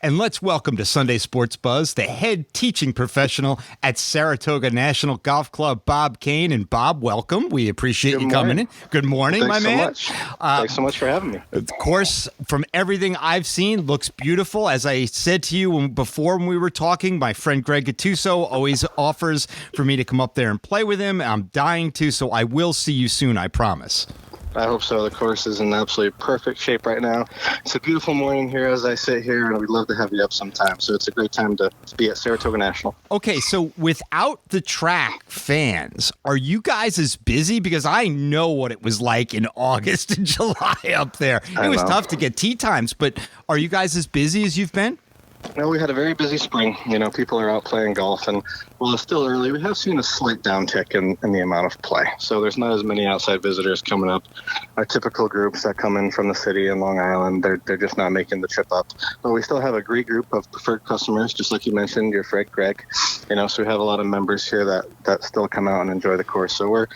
And let's welcome to Sunday Sports Buzz, the head teaching professional at Saratoga National Golf Club, Bob Cain. And Bob, welcome. We appreciate you coming in. Good morning, my man. Thanks so much for having me. Of course, from everything I've seen, looks beautiful. As I said to you before when we were talking, my friend Greg Gattuso always offers for me to come up there and play with him. I'm dying to, so I will see you soon, I promise. I hope so. The course is in absolutely perfect shape right now. It's a beautiful morning here as I sit here, and we'd love to have you up sometime. So it's a great time to be at Saratoga National. Okay, so without the track fans, are you guys as busy? Because I know what it was like in August and July up there. It was tough to get tee times, but are you guys as busy as you've been? Well, we had a very busy spring. You know, people are out playing golf, and while it's still early, we have seen a slight downtick in the amount of play. So there's not as many outside visitors coming up. Our typical groups that come in from the city and Long Island, they're just not making the trip up. But we still have a great group of preferred customers, just like you mentioned, your friend Greg. You know, so we have a lot of members here that still come out and enjoy the course. So we're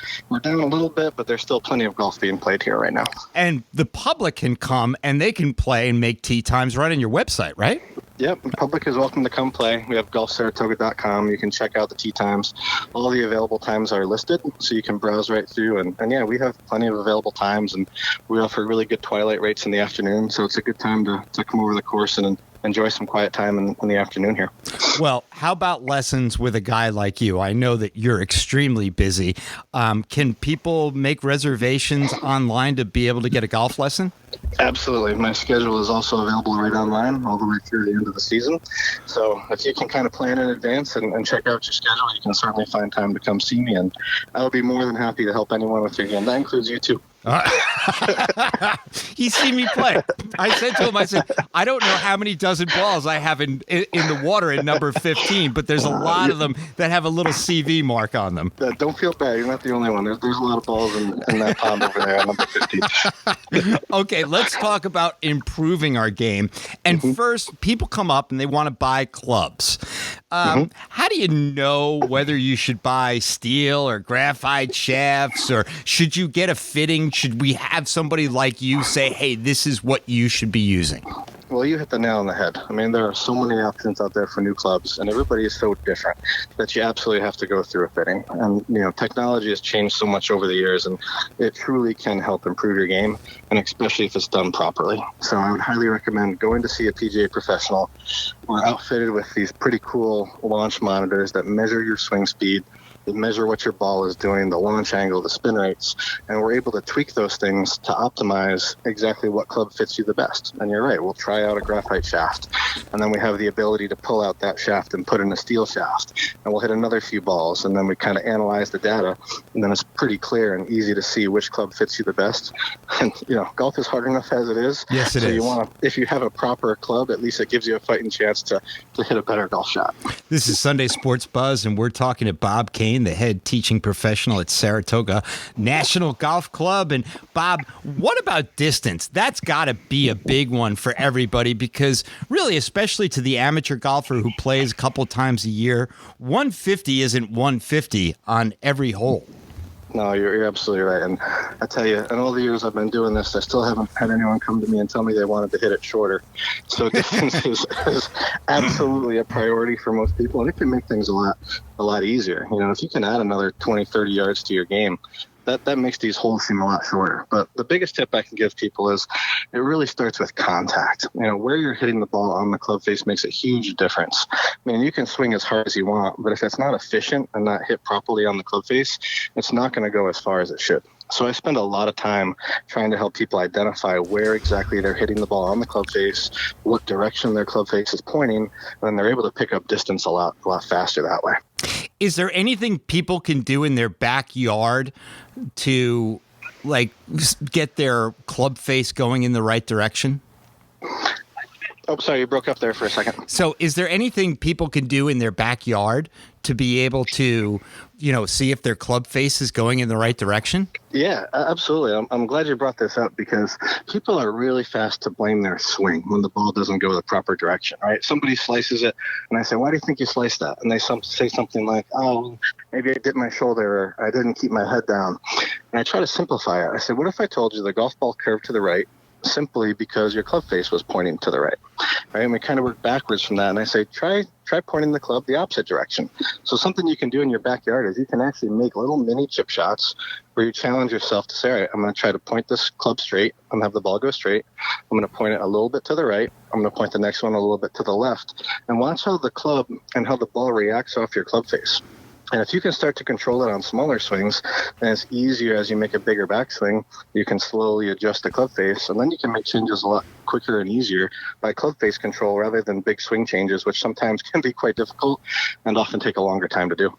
down a little bit, but there's still plenty of golf being played here right now. And the public can come and they can play and make tee times right on your website, right? Yep, the public is welcome to come play. We have golfsaratoga.com. You can check out the tee times. All the available times are listed, so you can browse right through. And yeah, we have plenty of available times, and we offer really good twilight rates in the afternoon, so it's a good time to come over the course and enjoy some quiet time in the afternoon here. Well, how about lessons with a guy like you? I know that you're extremely busy. Can people make reservations online to be able to get a golf lesson? Absolutely. My schedule is also available right online all the way through the end of the season. So if you can kind of plan in advance and check out your schedule, you can certainly find time to come see me. And I'll be more than happy to help anyone with your game. That includes you too. He's seen me play. I said to him, I don't know how many dozen balls I have in the water at number 15, but there's a lot of them that have a little CV mark on them. Don't feel bad. You're not the only one. There's a lot of balls in that pond over there at number 15. Okay, let's talk about improving our game. And first, people come up and they want to buy clubs. How do you know whether you should buy steel or graphite shafts, or should you get a fitting? Should we have somebody like you say, hey, this is what you should be using? Well, you hit the nail on the head. I mean, there are so many options out there for new clubs, and everybody is so different that you absolutely have to go through a fitting. And, you know, technology has changed so much over the years, and it truly can help improve your game, and especially if it's done properly. So I would highly recommend going to see a PGA professional. We're outfitted with these pretty cool launch monitors that measure your swing speed, they measure what your ball is doing, the launch angle, the spin rates, and we're able to tweak those things to optimize exactly what club fits you the best. And you're right, we'll try out a graphite shaft, and then we have the ability to pull out that shaft and put in a steel shaft, and we'll hit another few balls, and then we kind of analyze the data, and then it's pretty clear and easy to see which club fits you the best. And, you know, golf is hard enough as it is. Yes, it is. So if you have a proper club, at least it gives you a fighting chance to hit a better golf shot. This is Sunday Sports Buzz, and we're talking to Bob Cain, the head teaching professional at Saratoga National Golf Club. And Bob, what about distance? That's got to be a big one for everybody, because really, especially to the amateur golfer who plays a couple times a year, 150 isn't 150 on every hole. No, you're absolutely right. And I tell you, in all the years I've been doing this, I still haven't had anyone come to me and tell me they wanted to hit it shorter. So distance is absolutely a priority for most people, and it can make things a lot easier. You know, if you can add another 20, 30 yards to your game, that makes these holes seem a lot shorter. But the biggest tip I can give people is it really starts with contact. You know, where you're hitting the ball on the club face makes a huge difference. I mean, you can swing as hard as you want, but if it's not efficient and not hit properly on the club face, it's not going to go as far as it should. So I spend a lot of time trying to help people identify where exactly they're hitting the ball on the club face, what direction their club face is pointing, and then they're able to pick up distance a lot faster that way. Is there anything people can do in their backyard to, like, get their club face going in the right direction? Oh, sorry, you broke up there for a second. So is there anything people can do in their backyard to be able to, you know, see if their club face is going in the right direction? Yeah, absolutely. I'm glad you brought this up, because people are really fast to blame their swing when the ball doesn't go the proper direction, right? Somebody slices it, and I say, why do you think you sliced that? And they say something like, oh, maybe I dipped my shoulder, or I didn't keep my head down. And I try to simplify it. I said, what if I told you the golf ball curved to the right, simply because your club face was pointing to the right. And we kind of work backwards from that. And I say, try pointing the club the opposite direction. So something you can do in your backyard is you can actually make little mini chip shots where you challenge yourself to say, all right, I'm going to try to point this club straight. I'm going to have the ball go straight. I'm going to point it a little bit to the right. I'm going to point the next one a little bit to the left. And watch how the club and how the ball reacts off your club face. And if you can start to control it on smaller swings, then it's easier as you make a bigger backswing. You can slowly adjust the club face, and then you can make changes a lot quicker and easier by club face control rather than big swing changes, which sometimes can be quite difficult and often take a longer time to do.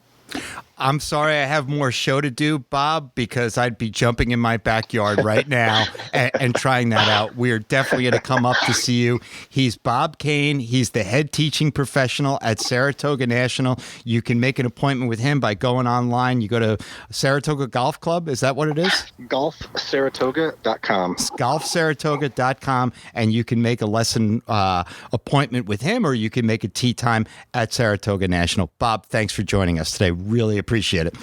I'm sorry I have more show to do, Bob, because I'd be jumping in my backyard right now and trying that out. We're definitely going to come up to see you. He's Bob Cain. He's the head teaching professional at Saratoga National. You can make an appointment with him by going online. You go to Saratoga Golf Club. Is that what it is? GolfSaratoga.com. GolfSaratoga.com, and you can make a lesson appointment with him, or you can make a tee time at Saratoga National. Bob, thanks for joining us today. Really appreciate it.